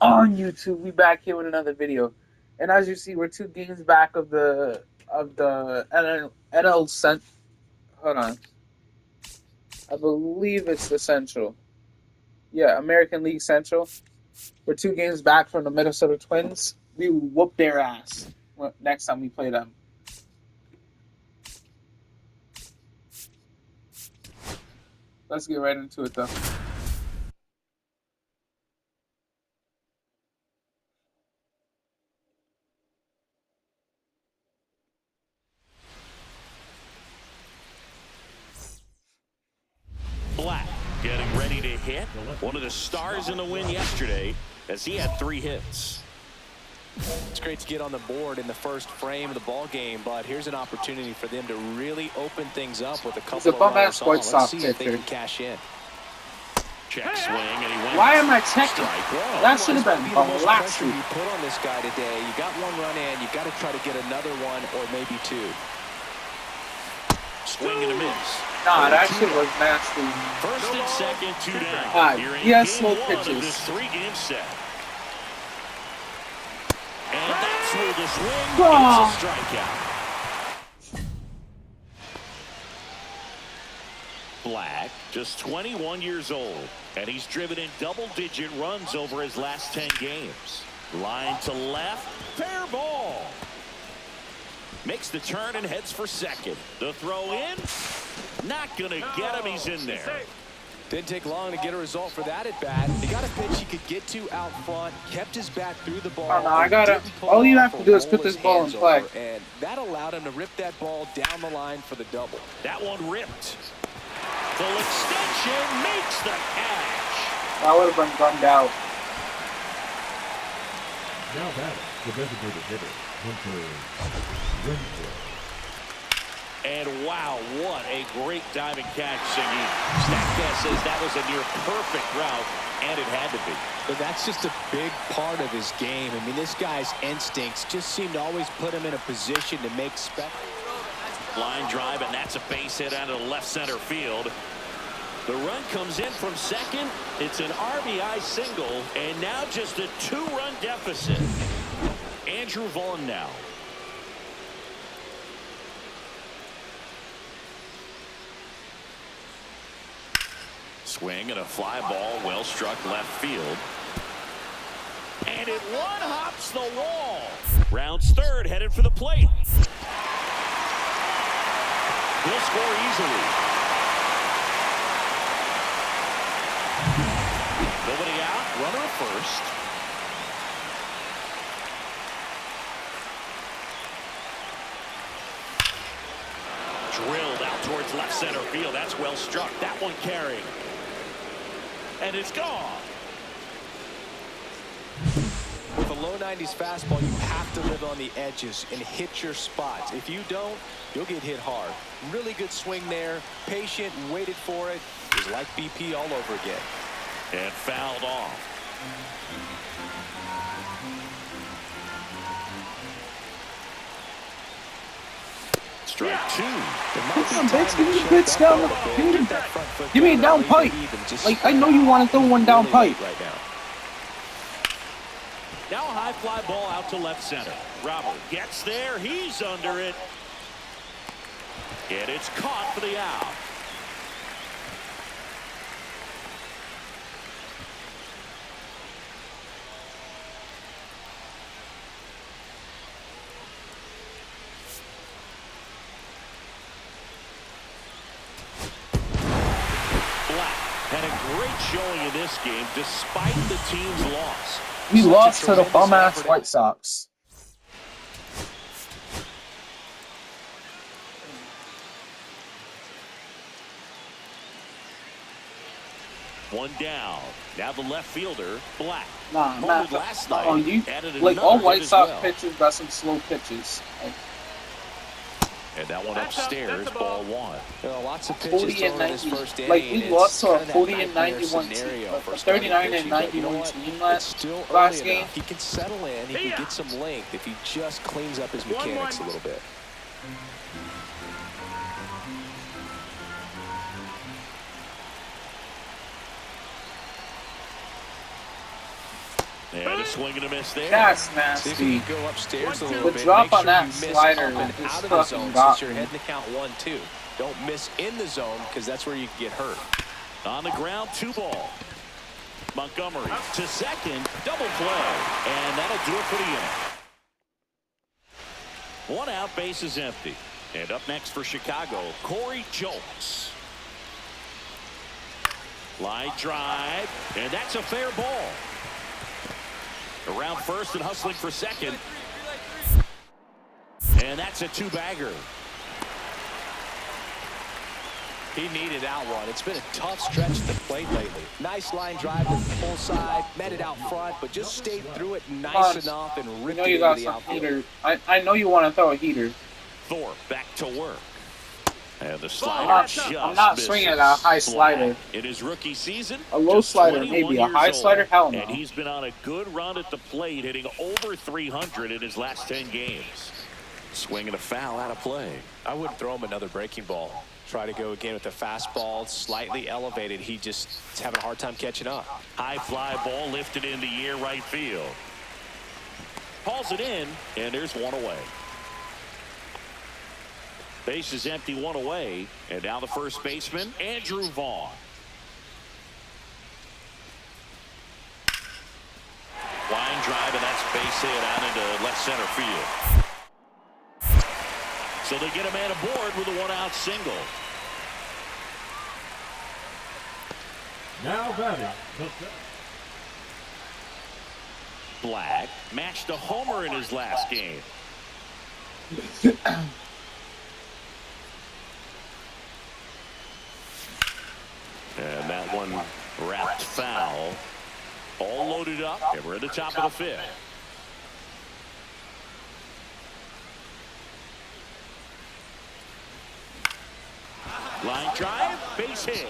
on YouTube? We back here with another video, and as you see, we're 2 games back of the NL Cent. Hold on, I believe it's the Central. Yeah, American League Central. We're 2 games back from the Minnesota Twins. We whoop their ass next time we play them. Let's get right into it though. Black getting ready to hit. One of the stars in the win yesterday as he had 3 hits. It's great to get on the board in the first frame of the ball game, but here's an opportunity for them to really open things up with a couple of runners on. Let's see if they can cash in. Check swing, and he went. Why am I checking? That should have been the last you put on this guy today. You got 1 run in. You got to try to get another 1 or maybe 2. Swing and a miss. Nah, that shit was nasty. First and second, 2 down. He has slow pitches. This 3-game set. And that's where the swing gets a strikeout. Black, just 21 years old, and he's driven in double-digit runs over his last 10 games. Line to left, fair ball. Makes the turn and heads for second. The throw in, not going to get him. He's in there. Didn't take long to get a result for that at bat. He got a pitch he could get to out front, kept his bat through the ball. All you have to do is put this ball in play. And that allowed him to rip that ball down the line for the double. That one ripped. Full extension makes the catch. That would have been gunned out. Now batting, the designated hitter, Hunter Renfroe. And wow, what a great diving catch, Singy. Statcast says that was a near perfect route, and it had to be. But that's just a big part of his game. I mean, this guy's instincts just seem to always put him in a position to make line drive, and that's a base hit out of the left center field. The run comes in from second. It's an RBI single, and now just a 2-run deficit. Andrew Vaughn now. Swing and a fly ball, well struck left field. And it one-hops the wall. Rounds third, headed for the plate. He'll score easily. Nobody out, runner at first. Drilled out towards left center field. That's well struck. That one carrying. And it's gone. With a low 90s fastball, you have to live on the edges and hit your spots. If you don't, you'll get hit hard. Really good swing there. Patient and waited for it. It was like BP all over again. And fouled off. Strike 2. Come on, bitch. Give me the pitch down the Give me a down pipe. Like, I know you want to throw one down pipe. Right now. Now a high fly ball out to left center. Robert gets there. He's under it. And it's caught for the out. Had a great showing in this game despite the team's loss. We lost to the bum-ass White Sox. One down. Now the left fielder, Black. Nah, last night. Like, all White Sox pitchers got some slow pitches. Like, and that one upstairs, ball 1. Lots of pitches 40 and thrown 90. in this first inning. Like, we lost to a 40 and 91 team. Scenario A 39 and 91 team last game. He can settle in. He can get some length if he just cleans up his mechanics a little bit. And a swing and a miss there. That's See if you nasty. can go upstairs a little The bit. drop Make on sure that you miss slider up and just out of the fucking zone got since you're me. heading to count 1-2. Don't miss in the zone because that's where you get hurt. On the ground, 2 ball. Montgomery to second, double play, and that'll do it for the inning. 1 out, base is empty. And up next for Chicago, Corey Julks. Line drive, and that's a fair ball. Around first and hustling for second. And that's a 2-bagger. He needed that one. It's been a tough stretch at the plate lately. Nice line drive to the full side, met it out front, but just stayed through it nice enough and You ripped know it you into got the some outfield. heater. I know you want to throw a heater. Thorpe back to work. And the slider just I'm not swinging at a high slider. In his rookie season, A low just slider, 21 maybe. A years high old. slider, hell no. And he's been on a good run at the plate, hitting over 300 in his last 10 games. Swinging a foul out of play. I wouldn't throw him another breaking ball. Try to go again with the fastball, slightly elevated. He just is having a hard time catching up. High fly ball lifted in the air right field. Hauls it in, and there's 1 away. Base is empty, 1 away, and now the first baseman, Andrew Vaughn. Line drive, and that's base hit out into left center field. So they get a man aboard with a 1-out single. Now batting. Black matched a homer in his last game. And that one wrapped foul. All loaded up, and we're at the top of the 5th. Line drive, base hit.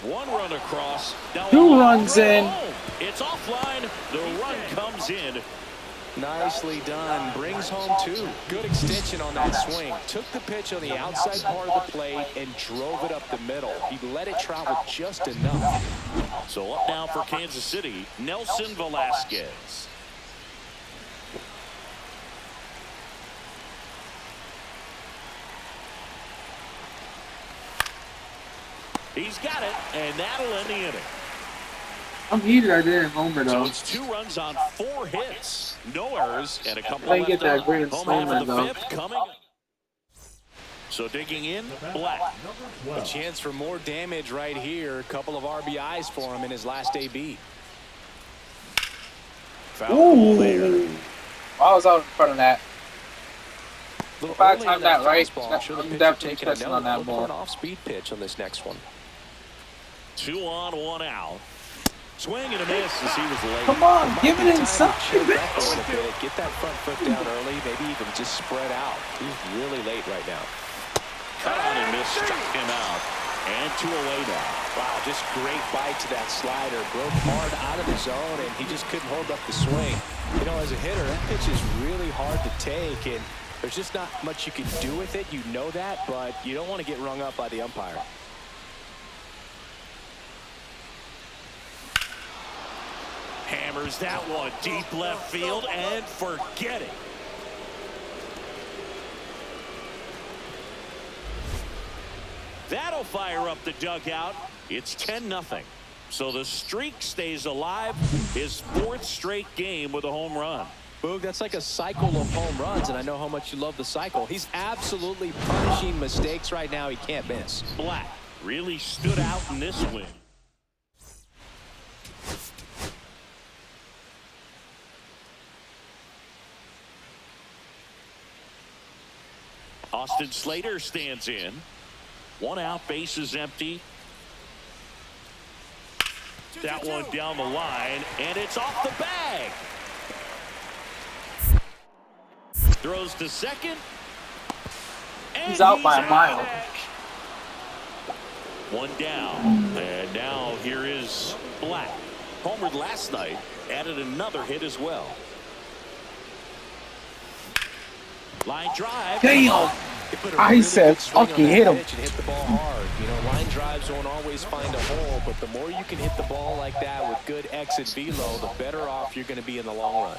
1 run across. Now 2 runs in. home. It's offline. The run comes in. Nicely done. Brings home 2. Good extension on that swing. Took the pitch on the outside part of the plate and drove it up the middle. He let it travel just enough. So up now for Kansas City, Nelson Velasquez. He's got it, and that'll end the inning. I'm heated. I didn't homer So though. it's 2 runs on 4 hits, no errors, and a couple They left get that on. grand Home slam half of the though. 5th coming. So digging in, Black. A chance for more damage right here. A couple of RBIs for him in his last AB. Foul ball there. Ooh. I was out in front of that. Little If I early timed in that that right, fastball. Sure, the I'm pitcher definitely taking a pressing note. on that Look for ball. an off-speed pitch on this next one. 2 on, 1 out. Swing and a miss as he was late. Come on, give it Time to inside, choke bitch. up a little bit. Get that front foot down early. Maybe even just spread out. He's really late right now. Cut on and miss, struck him out. And 2 away now. Wow, just great bite to that slider. Broke hard out of the zone, and he just couldn't hold up the swing. You know, as a hitter, that pitch is really hard to take, and there's just not much you can do with it. You know that, but you don't want to get rung up by the umpire. Hammers that one deep left field and forget it. That'll fire up the dugout. It's 10-0. So the streak stays alive. His 4th straight game with a home run. Boog, that's like a cycle of home runs, and I know how much you love the cycle. He's absolutely punishing mistakes right now he can't miss. Black really stood out in this win. Austin Slater stands in. 1 out, base is empty. That one down the line, and it's off the bag. Throws to second. He's out by a mile. 1 down, and now here is Black. Homered last night, added another hit as well. Line drive. Damn. He put a I really said, good swing on fucking that hit him. pitch and hit the ball hard. You know, line drives won't always find a hole, but the more you can hit the ball like that with good exit velo, the better off you're going to be in the long run.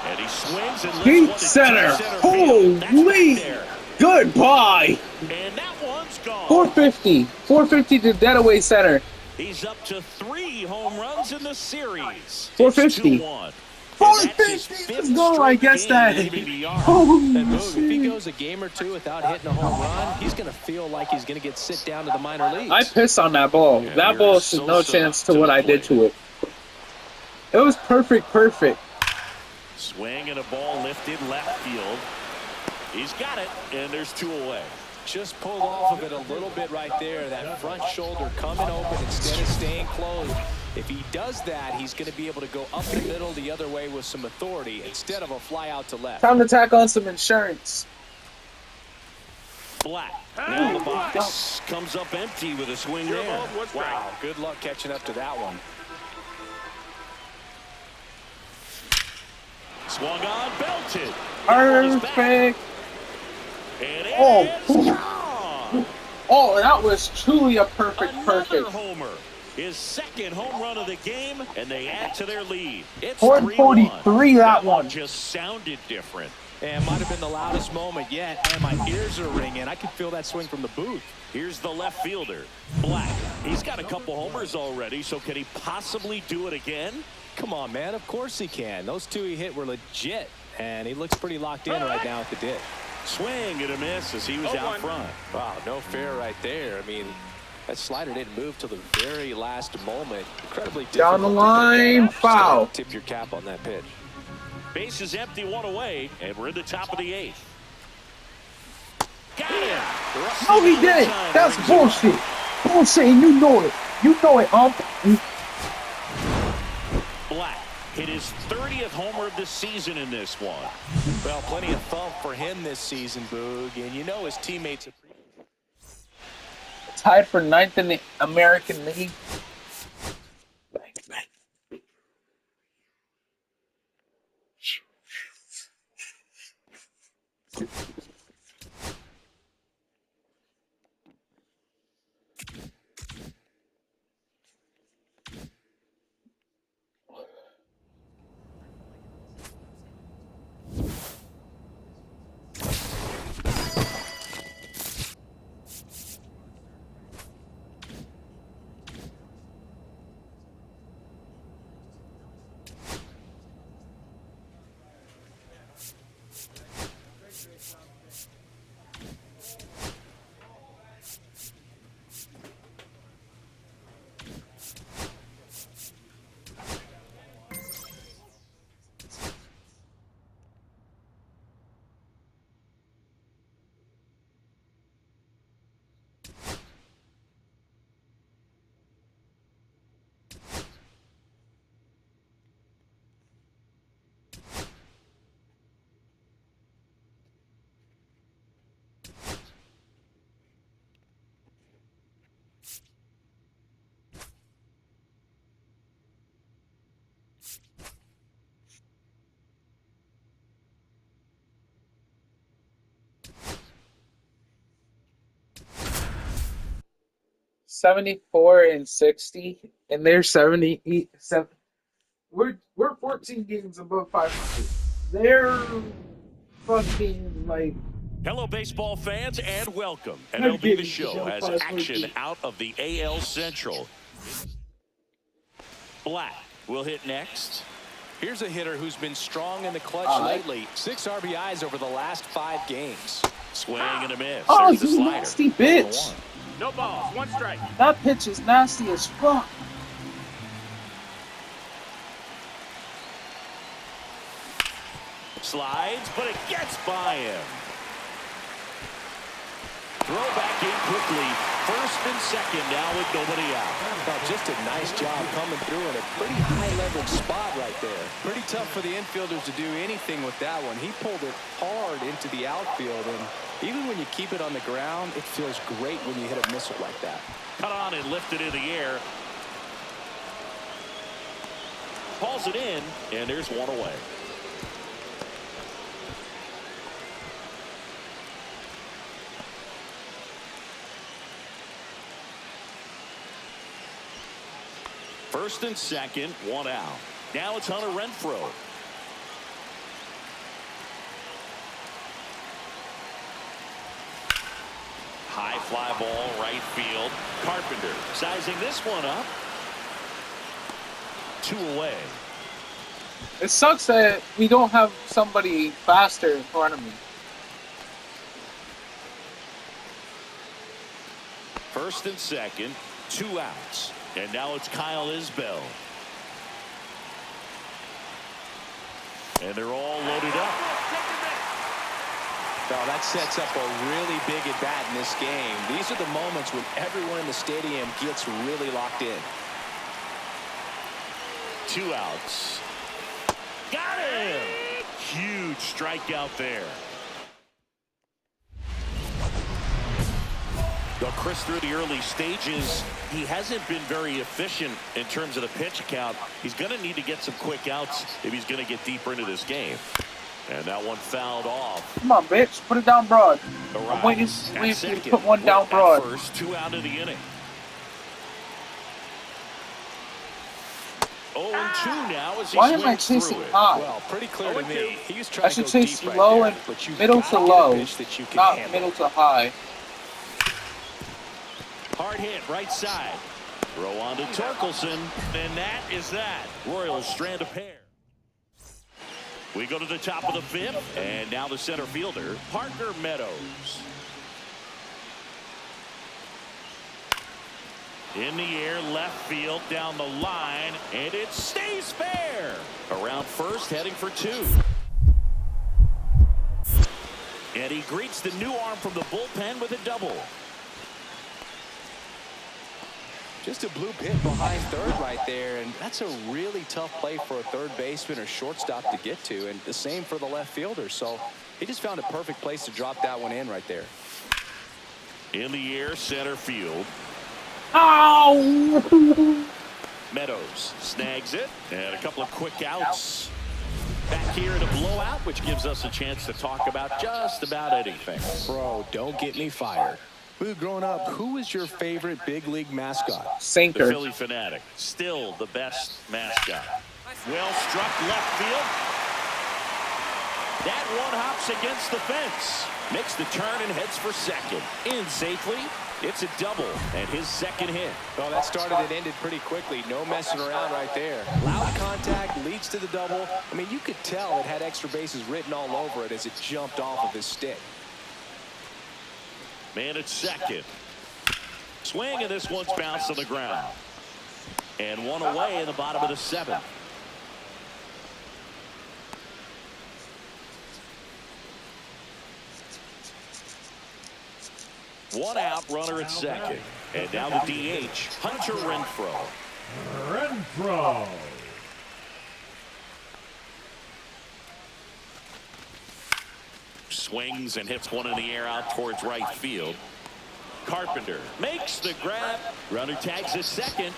And he swings and lifts Deep one to center. deep center field. That's back Holy. there. Goodbye. And that one's gone. 450. 450 to deadaway center. He's up to 3 home runs in the series. 450. It's 2-1. 450. Let's go. I guess that. Holy And Boog, if he shit. goes a game or two without hitting a home run, he's going to feel like he's going to get sit down to the minor leagues. I pissed on that ball. Yeah, That ball stood no chance to what I did to it. It was perfect. Swing and a ball lifted left field. He's got it, and there's 2 away. Just pulled off of it a little bit right there. That front shoulder coming open instead of staying closed. If he does that, he's going to be able to go up the middle the other way with some authority instead of a fly out to left. Time to tack on some insurance. Black. Now the box comes up empty with a swing there. Wow, good luck catching up to that one. Swung on, belted. That one is back. Perfect. And Oh. it's gone. Oh, that was truly a perfect. Another homer. His second home run of the game, and they add to their lead. It's 443, 3-1. that one. Just sounded different. And might have been the loudest moment yet. And my ears are ringing. I can feel that swing from the booth. Here's the left fielder, Black. He's got a couple homers already, so can he possibly do it again? Come on, man. Of course he can. Those 2 he hit were legit. And he looks pretty locked in right now at the ditch. Swing and a miss as he was out front. Wow, no fair right there. I mean, that slider didn't move till the very last moment. Incredibly difficult. Down the line, foul. Tip your cap on that pitch. Base is empty, 1 away, and we're in the top of the 8th. Got him. No, he didn't. That's bullshit. Bullshit, and you know it. Black hit his 30th homer of the season in this one. Well, plenty of thump for him this season, Boog. And you know his teammates appreciate. Tied for 9th in the American League. Bang, bang. 74 and 60, and they're 77. We're 14 games above 500. They're fucking like. Hello, baseball fans, and welcome. MLB The Show has action out of the AL Central. Black will hit next. Here's a hitter who's been strong in the clutch lately. 6 RBIs over the last 5 games. Swing and a miss. Oh, There's the you slider. nasty bitch. No balls, 1 strike. That pitch is nasty as fuck. Slides, but it gets by him. Throw back in quickly. First and second now with nobody out. Well, just a nice job coming through in a pretty high-level spot right there. Pretty tough for the infielders to do anything with that one. He pulled it hard into the outfield, and even when you keep it on the ground, it feels great when you hit a missile like that. Cut on and lifted in the air. Hauls it in, and there's one away. First and second, one out. Now it's Hunter Renfroe. High fly ball, right field. Carpenter sizing this one up. 2 away. It sucks that we don't have somebody faster in front of me. First and second, 2 outs. And now it's Kyle Isbell. And they're all loaded up. Well, that sets up a really big at bat in this game. These are the moments when everyone in the stadium gets really locked in. 2 outs. Got him! Huge strikeout there. Well, Chris, through the early stages, he hasn't been very efficient in terms of the pitch count. He's going to need to get some quick outs if he's going to get deeper into this game. And that one fouled off. Come on, bitch. Put it down broad. I'm waiting for you to put one down broad. First, 2 out of the inning. 0-2 now as he Why am I swings chasing through it. high? Well, pretty clear to me. He was I trying to should go chase deep right low there, and but you've middle got to get a low, pitch that you can not handle. middle to high. Hard hit right side. Throw on to Torkelson, and that is that. Royals strand a pair. We go to the top of the 5th, and now the center fielder, Parker Meadows. In the air, left field, down the line, and it stays fair. Around first, heading for 2. And he greets the new arm from the bullpen with a double. Just a blue pit behind third right there, and that's a really tough play for a third baseman or shortstop to get to, and the same for the left fielder. So he just found a perfect place to drop that one in right there. In the air, center field. Ow! Meadows snags it, and a couple of quick outs. Back here in a blowout, which gives us a chance to talk about just about anything. Bro, don't get me fired. Lou, growing up, who was your favorite big league mascot? The Sinker. Philly Fanatic, still the best mascot. Well struck left field. That one hops against the fence. Makes the turn and heads for second. In safely. It's a double and his second hit. Well, that started and ended pretty quickly. No messing around right there. Loud contact leads to the double. I mean, you could tell it had extra bases written all over it as it jumped off of his stick. Man at second. Swing, and this one's bounced on the ground. And one away in the bottom of the 7th. One out, runner at second. And now the DH, Hunter Renfroe. Renfroe. Swings and hits one in the air out towards right field. Carpenter makes the grab. Runner tags at second.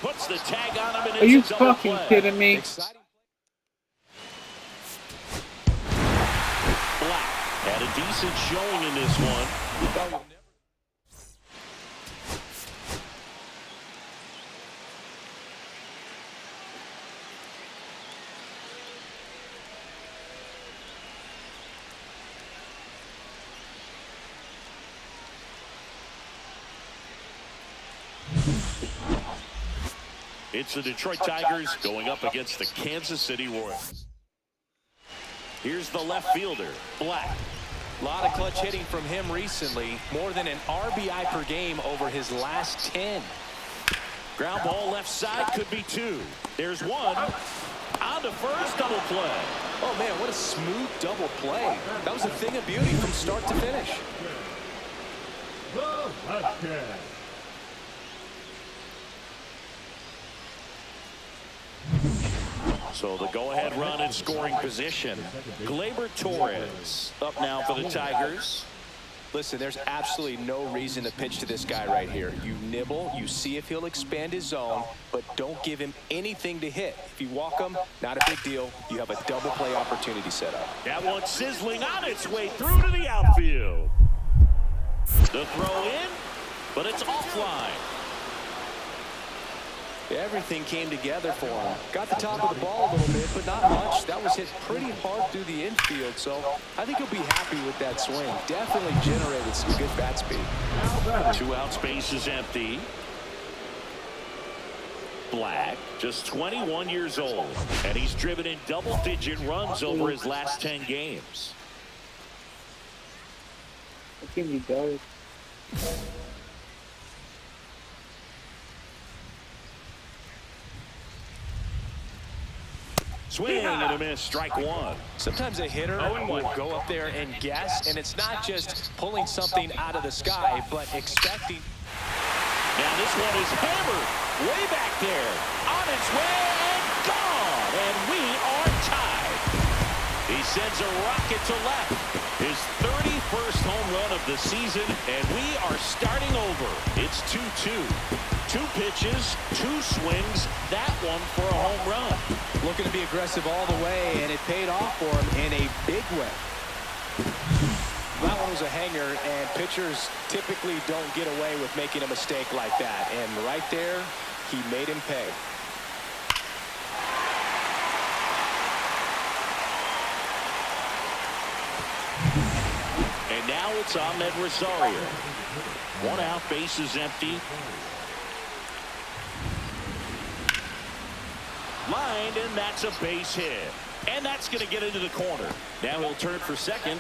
Puts the tag on him, and Are you it's a double fucking play. kidding me? Exciting. Black had a decent showing in this one. It's the Detroit Tigers going up against the Kansas City Royals. Here's the left fielder, Black. A lot of clutch hitting from him recently. More than an RBI per game over his last 10. Ground ball left side, could be 2. There's one. On to first, double play. Oh, man, what a smooth double play. That was a thing of beauty from start to finish. Vasquez. So the go-ahead run in scoring position. Gleyber Torres up now for the Tigers. Listen, there's absolutely no reason to pitch to this guy right here. You nibble, you see if he'll expand his zone, but don't give him anything to hit. If you walk him, not a big deal. You have a double play opportunity set up. That one sizzling on its way through to the outfield. The throw in, but it's offline. Everything came together for him. Got the top of the ball a little bit, but not much. That was hit pretty hard through the infield, so I think he'll be happy with that swing. Definitely generated some good bat speed. 2 outs, base is empty. Black, just 21 years old, and he's driven in double-digit runs over his last 10 games. I think he died. Swing and a miss, strike one. Sometimes a hitter will go up there and guess, and it's not just pulling something out of the sky, but expecting. Now this one is hammered way back there. On its way and gone. And we are tied. He sends a rocket to left. His 31st home run of the season, and we are starting over. It's 2-2. 2 pitches, 2 swings, that one for a home run. Looking to be aggressive all the way, and it paid off for him in a big way. That one was a hanger, and pitchers typically don't get away with making a mistake like that. And right there, he made him pay. And now it's Ahmed Rosario. 1 out, base is empty. Lined, and that's a base hit. And that's going to get into the corner. Now he'll turn for second.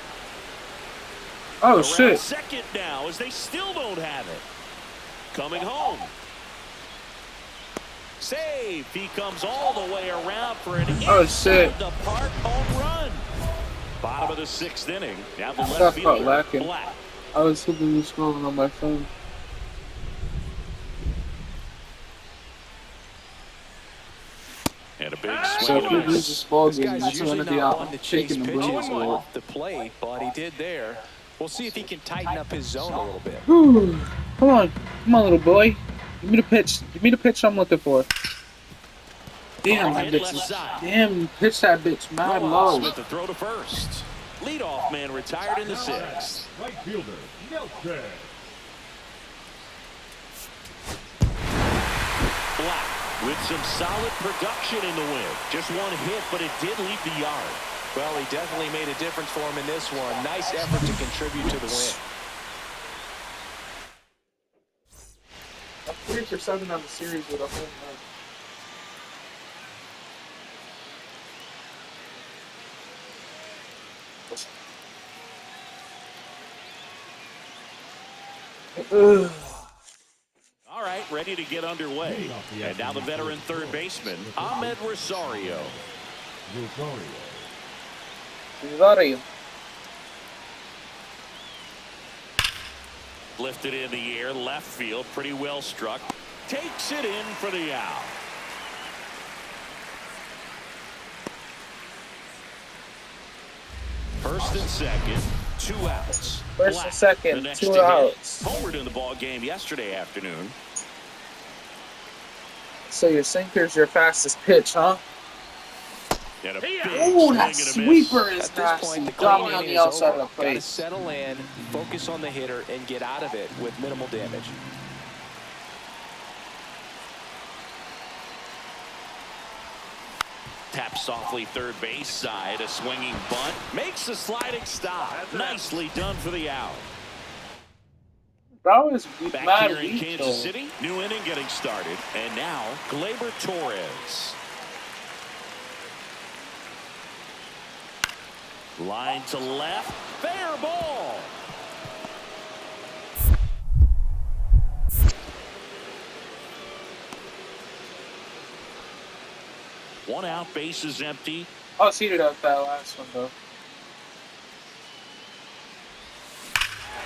Oh, Around shit. second now, as they still don't have it. Coming home. Save. He comes all the way around for an inside the park home run. Bottom of the 6th inning. Now the left fielder, Black. I was hoping you scrolling on my phone. And a big So swing if we and a lose miss. this ball This game, guy's that's usually going to be not one to out chase taking the pitches brains away. off the plate, but he did there. We'll see if he can tighten up his zone a little bit. Whew. Come on, little boy. Give me the pitch. Give me the pitch I'm looking for. Damn, that bitch is, damn, pitch that bitch mad low. With the throw to first. Leadoff man retired in the 6th. Right fielder, Nelson. Black with some solid production in the win. Just 1 hit, but it did leave the yard. Well, he definitely made a difference for him in this one. Nice effort to contribute to the win. I'm 3-for-7 on the series with a home run. Ugh. All right, ready to get underway. And now the veteran third baseman, Ahmed Rosario. Rosario. Lifted in the air, left field, pretty well struck. Takes it in for the out. First and second, 2 outs. First and second, the next 2 to hit. outs. Homered in the ball game yesterday afternoon. So your sinker's your fastest pitch, huh? And a big Oh, swing that and a miss. sweeper is At this point, the Got me clean on inning the is outside over. of the Got to plate. settle in, focus on the hitter, and get out of it with minimal damage. Taps softly third base side. A swinging bunt. Makes a sliding stop. Nicely done for the out. That was Back mad here in weak, Kansas though. City. New inning getting started. And now, Gleyber Torres. Line to left. Fair ball. One out, base is empty. I was heated up that last one, though.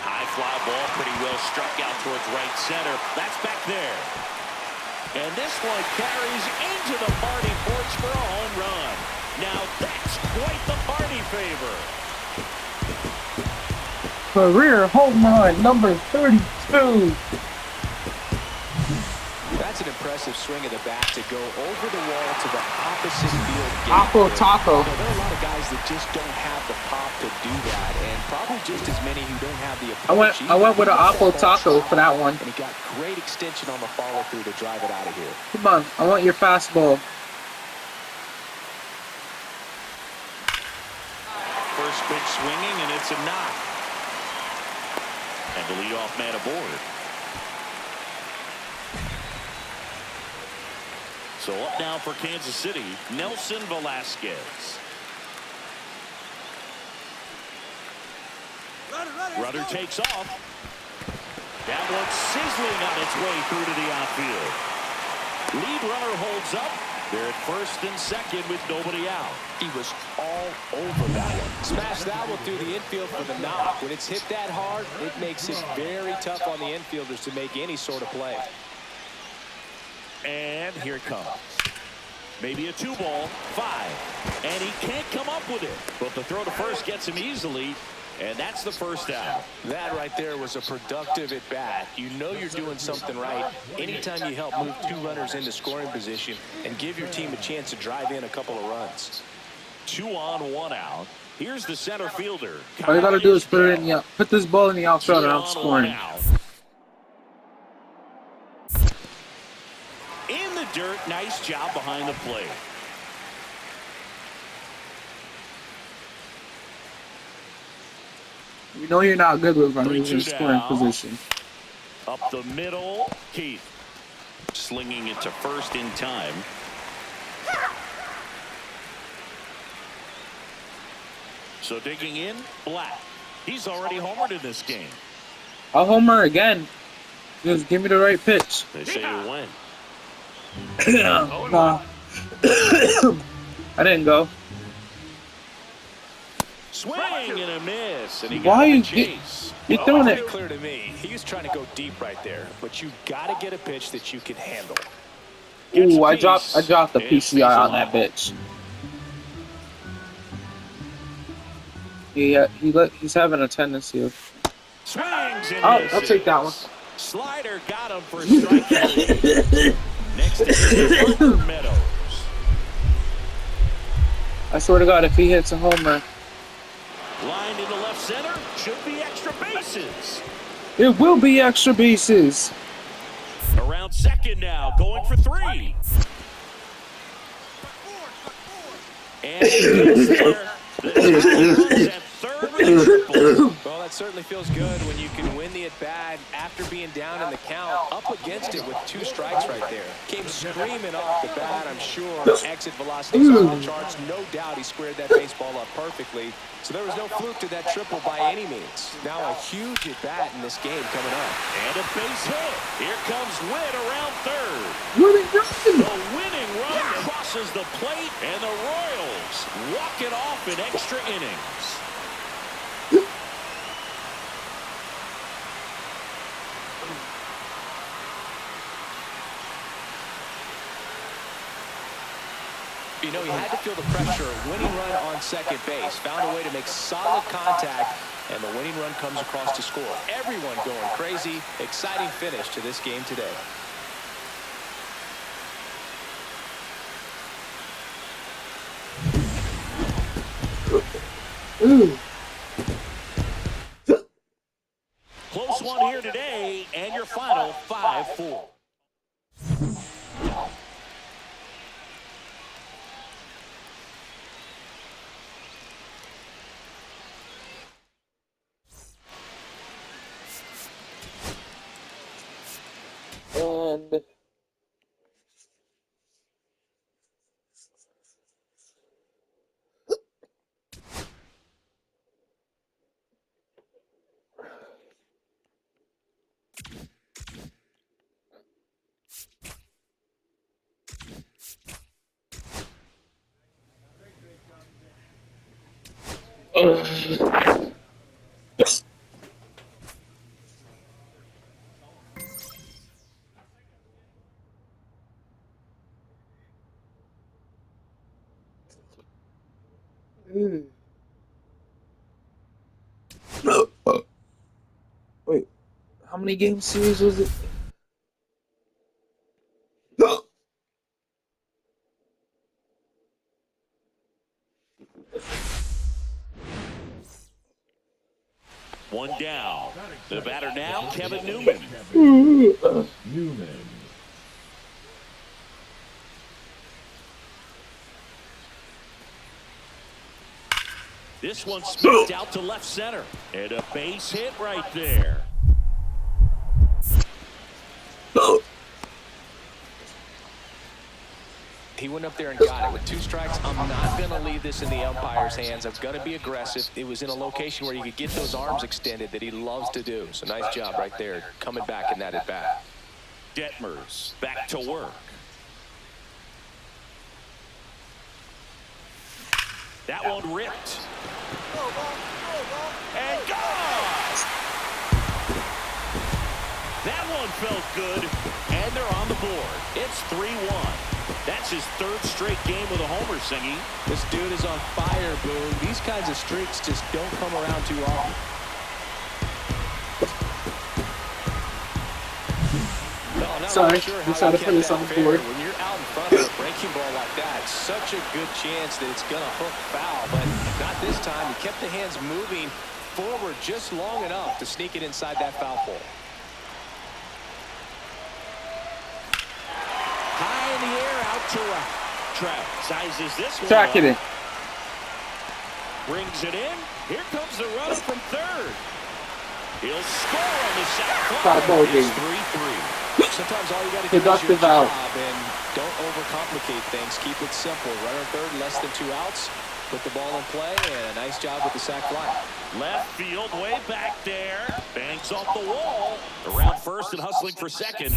High fly ball, pretty well struck out towards right center. That's back there. And this one carries into the party porch for a home run. Now that's quite the party favor. Career home run number 32. That's an impressive swing of the bat to go over the wall to the opposite field gate. Apple taco. There are a lot of guys that just don't have the pop to do that, and probably just as many who don't have the approach. I went with an apple taco for that one. And he got great extension on the follow-through to drive it out of here. Come on, I want your fastball. First pitch swinging, and it's a knock. And the leadoff man aboard. So up now for Kansas City, Nelson Velasquez. Rudder takes off. That one's sizzling on its way through to the outfield. Lead runner holds up. They're at first and second with nobody out. He was all over that one. Smashed that one through the infield for the knock. When it's hit that hard, it makes it very tough on the infielders to make any sort of play. And here it comes. Maybe a 2-ball, 5. And he can't come up with it. But the throw to first gets him easily. And that's the first out. That right there was a productive at bat. You know you're doing something right anytime you help move 2 runners into scoring position and give your team a chance to drive in a couple of runs. 2 on, 1 out. Here's the center fielder. All you gotta do is put this ball in the outfield and I'm scoring. In the dirt, nice job behind the plate. You know you're not good with runners in scoring position. Up the middle, Keith. Slinging it to first in time. So digging in, Black. He's already homered in this game. I'll homer again. Just give me the right pitch. They say you win. Nah. I didn't go. Swing and a miss, and he Why got you the chase. you're throwing Pretty it? clear to me. He was trying to go deep right there, but you got to get a pitch that you can handle. Ooh, I dropped the PCI on that bitch. He's having a tendency of. Swings and I'll take that one. Slider got him for a strike. Next is Parker Meadows. I swear to God, if he hits a homer, Lined into left center, should be extra bases. it will be extra bases. Around second now, going for 3. And he gets there. The runs at third with a triple. Well, that certainly feels good when you can win the at-bat after being down in the count, up against it with 2 strikes right there. Came screaming off the bat, I'm sure. Exit velocity's off the charts. No doubt he squared that baseball up perfectly. So there was no fluke to that triple by any means. Now a huge at-bat in this game coming up. And a base hit. Here comes Witt around third. The winning run crosses the plate, and the Royals walk it off in extra innings. You know, he had to feel the pressure. Winning run on second base. Found a way to make solid contact, and the winning run comes across to score. Everyone going crazy. Exciting finish to this game today. Close one here today, and your final 5-4. And many game series was it? One down. The batter now, Kevin Newman. Newman. This one spins out to left center. And a base hit right there. He went up there and got it with 2 strikes. I'm not going to leave this in the umpire's hands. I'm going to be aggressive. It was in a location where you could get those arms extended that he loves to do. So nice job right there, coming back in that at bat. Detmers back to work. That one ripped. And gone! That one felt good, and they're on the board. It's 3-1. That's his 3rd straight game with a homer, Singy. This dude is on fire, Boone. These kinds of streaks just don't come around too often. Sorry, just had to put this on the board. When you're out in front of a breaking ball like that, such a good chance that it's going to hook foul, but not this time. He kept the hands moving forward just long enough to sneak it inside that foul pole. High in the air, out to right. Trout sizes this one. Track it in. Brings it in. Here comes the runner from 3rd. He'll score on the sac fly. It's 3-3. Sometimes all you got to do is your job and don't overcomplicate things. Keep it simple. Runner 3rd, less than 2 outs. Put the ball in play, and a nice job with the sac fly. Left field, way back there. Bangs off the wall. Around 1st and hustling for 2nd.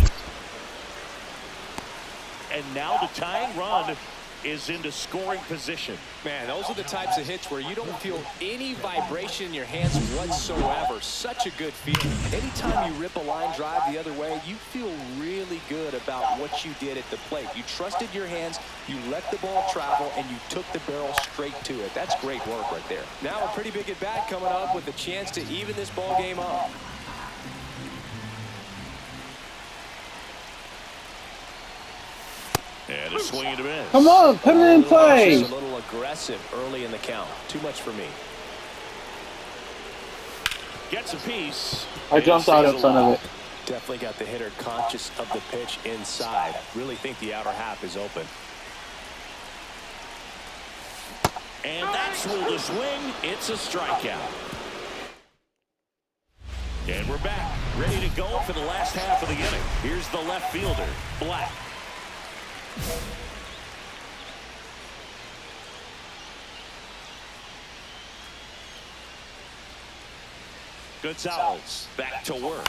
And now the tying run is into scoring position. Man, those are the types of hits where you don't feel any vibration in your hands whatsoever. Such a good feeling. Anytime you rip a line drive the other way, you feel really good about what you did at the plate. You trusted your hands, you let the ball travel, and you took the barrel straight to it. That's great work right there. Now a pretty big at bat coming up with a chance to even this ball game up. And a swing and a miss. Come on, put it in play. Just a little aggressive early in the count. Too much for me. Gets a piece. I jumped out in front of it. Definitely got the hitter conscious of the pitch inside. Really think the outer half is open. And that's ruled a swing. It's a strikeout. And we're back. Ready to go for the last half of the inning. Here's the left fielder, Black. Gonzalez back to work.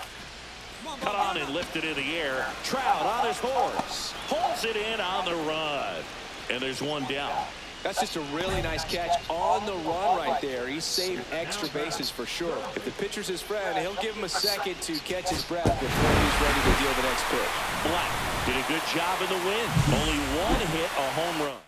Cut on and lifted in the air. Trout on his horse. Holds it in on the run. And there's one down. That's just a really nice catch on the run right there. He saved extra bases for sure. If the pitcher's his friend, he'll give him a second to catch his breath before he's ready to deal the next pitch. Black did a good job in the win. Only one hit, a home run.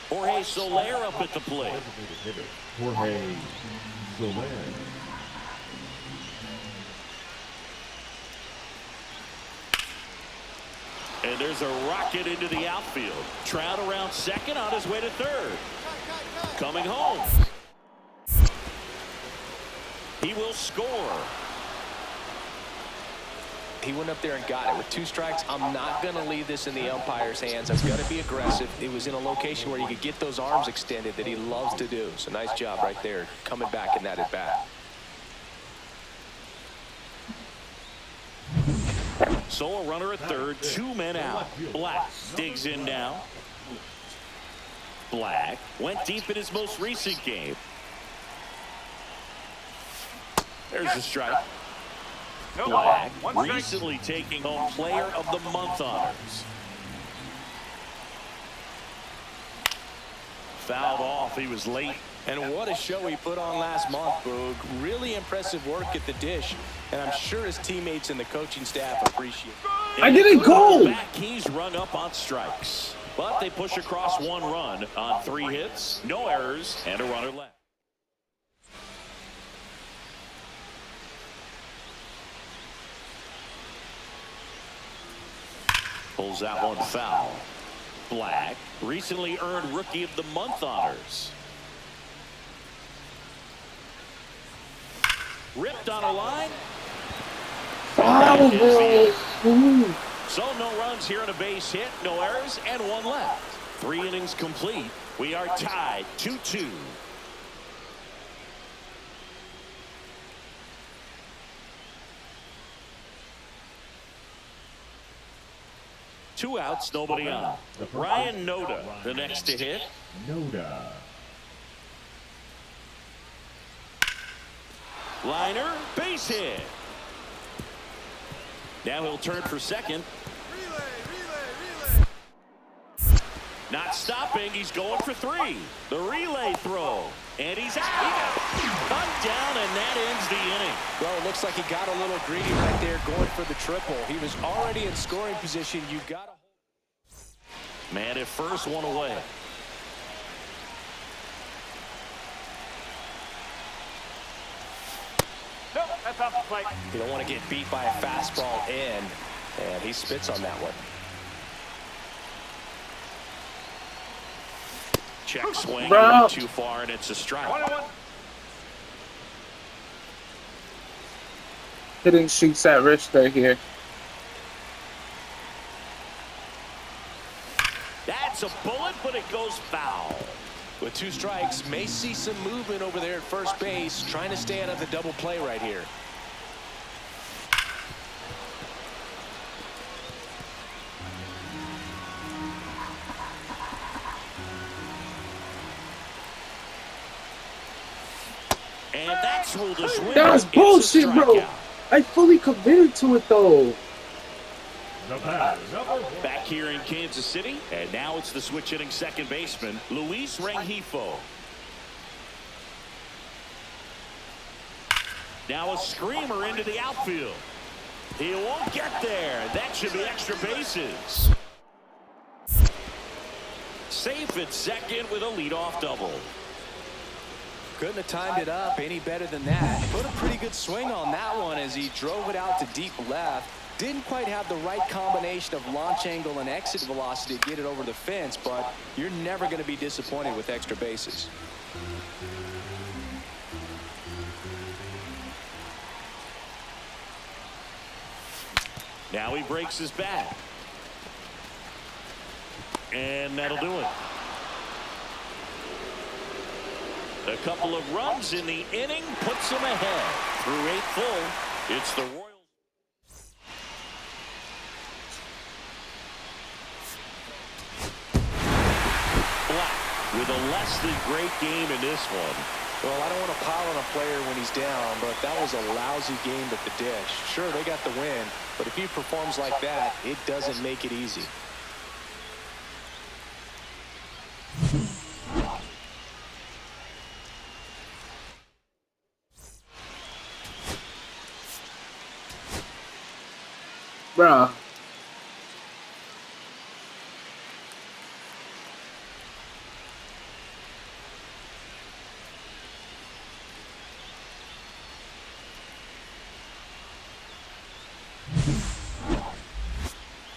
Jorge Soler up at the plate. Jorge Soler. And there's a rocket into the outfield. Trout around 2nd on his way to 3rd. Coming home. He will score. He went up there and got it with 2 strikes. I'm not going to leave this in the umpire's hands. I'm going to be aggressive. It was in a location where you could get those arms extended that he loves to do. So nice job right there, coming back in that at bat. So a runner at 3rd, 2 men out. Black digs in now. Black went deep in his most recent game. There's a strike. Black recently taking home Player of the Month honors. Fouled off. He was late And what a show he put on last month, Boog. Really impressive work at the dish, and I'm sure his teammates and the coaching staff appreciate it. I didn't go! Back, he's rung up on strikes. But they push across 1 run on 3 hits, no errors, and a runner left. Pulls that one foul. Black recently earned Rookie of the Month honors. Ripped on a line. Foul, bro. So no runs here and a base hit, no errors, and 1 left. 3 innings complete. We are tied 2-2. Two outs, nobody on. Ryan Noda, the next to hit. Noda. Liner, base hit. Now he'll turn for second. Not stopping, he's going for 3. The relay throw. And he's out. Cut down, and that ends the inning. Well, it looks like he got a little greedy right there going for the triple. He was already in scoring position. You got to... Man at first, 1 away. Nope, that's off the plate. You don't want to get beat by a fastball in, and he spits on that one. Check swing, Bro. too far, and it's a strike. Hitting shoots at wrist right here. That's a bullet, but it goes foul. With 2 strikes, may see some movement over there at first base, trying to stay out of the double play right here. And that's ruled a swing. That was bullshit, bro. I fully committed to it, though. The batter, number 1. Back here in Kansas City, and now it's the switch hitting second baseman, Luis Rengifo. Now a screamer into the outfield. He won't get there. That should be extra bases. Safe at second with a leadoff double. Couldn't have timed it up any better than that. Put a pretty good swing on that one as he drove it out to deep left. Didn't quite have the right combination of launch angle and exit velocity to get it over the fence, but you're never going to be disappointed with extra bases. Now he breaks his bat. And that'll do it. A couple of runs in the inning puts him ahead. Through 8 full, it's the Royals. Black with a less than great game in this one. Well, I don't want to pile on a player when he's down, but that was a lousy game at the dish. Sure, they got the win, but if he performs like that, it doesn't make it easy. Bruh.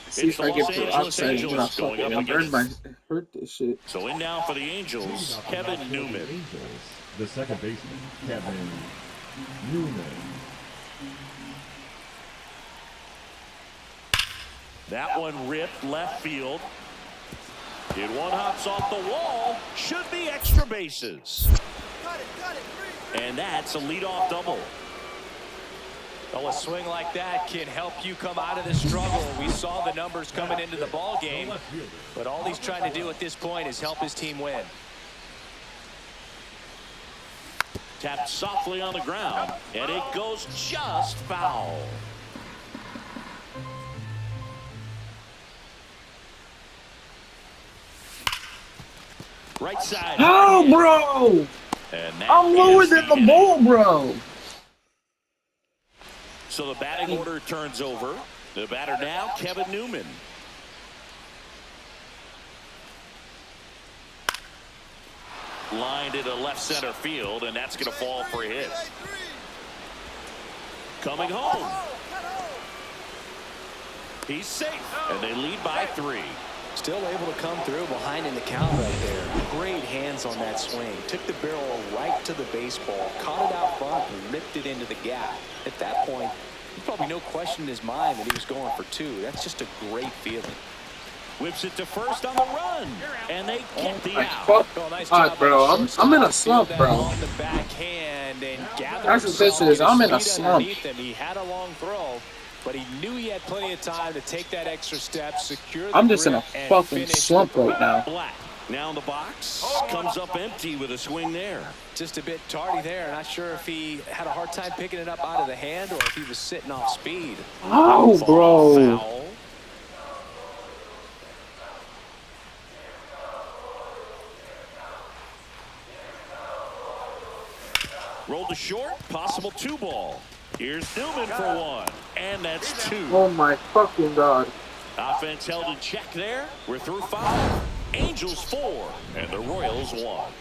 See if I get put outside and I fucking hurt this shit. So in now for the Angels, Kevin Newman. Angels, the second baseman, Kevin Newman. That one ripped left field. Did one hops off the wall. Should be extra bases. And that's a leadoff double. Well, a swing like that can help you come out of the struggle. We saw the numbers coming into the ball game, but all he's trying to do at this point is help his team win. Tapped softly on the ground, and it goes just foul. Right side. Oh, bro! And that I'm lower is than the inning. ball, bro. So the batting order turns over. The batter now, Kevin Newman. Lined into left center field, and that's going to fall for a hit. Coming home. He's safe, and they lead by 3. Still able to come through behind in the count right there. Great hands on that swing. Took the barrel right to the baseball, caught it out front, and ripped it into the gap. At that point, there's probably no question in his mind that he was going for 2. That's just a great feeling. Whips it to first on the run, and they get the out. Oh, nice All job right, bro. on the I'm in a shortstop. slump, Field that bro. on the backhand and gather That's what this himself, is. get I'm his in a feet slump. underneath him. He had a long throw, but he knew he had plenty of time to take that extra step, secure the I'm just in a grip, and fucking finish slump the right now. Black now in the box, comes up empty with a swing there. Just a bit tardy there. Not sure if he had a hard time picking it up out of the hand or if he was sitting off speed. Oh, bro. Foul. Rolled to short, possible 2 ball. Here's Newman for 1, and that's 2. Oh my fucking god. Offense held in check there. We're through 5. Angels 4, and the Royals 1.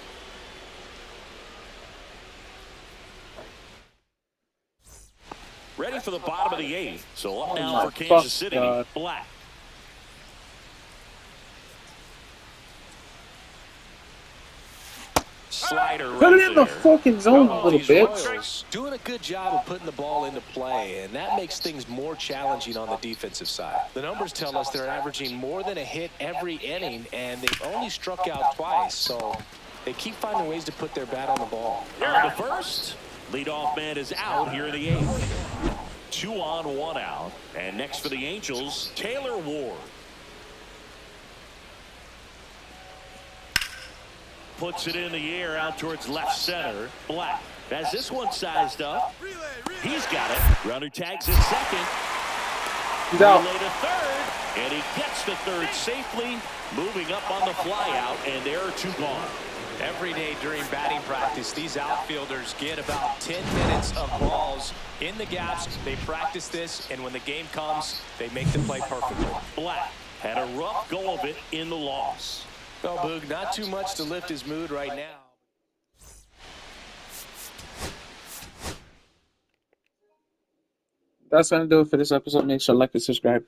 Ready for the bottom of the 8th. So up now my for Kansas fuck City. God. Black. Slider right Put it in the there. fucking zone, little These bitch. Royals doing a good job of putting the ball into play, and that makes things more challenging on the defensive side. The numbers tell us they're averaging more than a hit every inning, and they've only struck out twice, so they keep finding ways to put their bat on the ball. On to first. Leadoff man is out here in the 8th. 2 on, 1 out. And next for the Angels, Taylor Ward. Puts it in the air out towards left center. Black has this one sized up. He's got it. Runner tags at second. He's out. Relay to third. And he gets to third safely. Moving up on the fly out. And there are 2 gone. Every day during batting practice, these outfielders get about 10 minutes of balls in the gaps. They practice this, and when the game comes, they make the play perfectly. Black had a rough go of it in the loss. Well, Boog, not too much to lift his mood right now. That's gonna do it for this episode. Make sure to like and subscribe.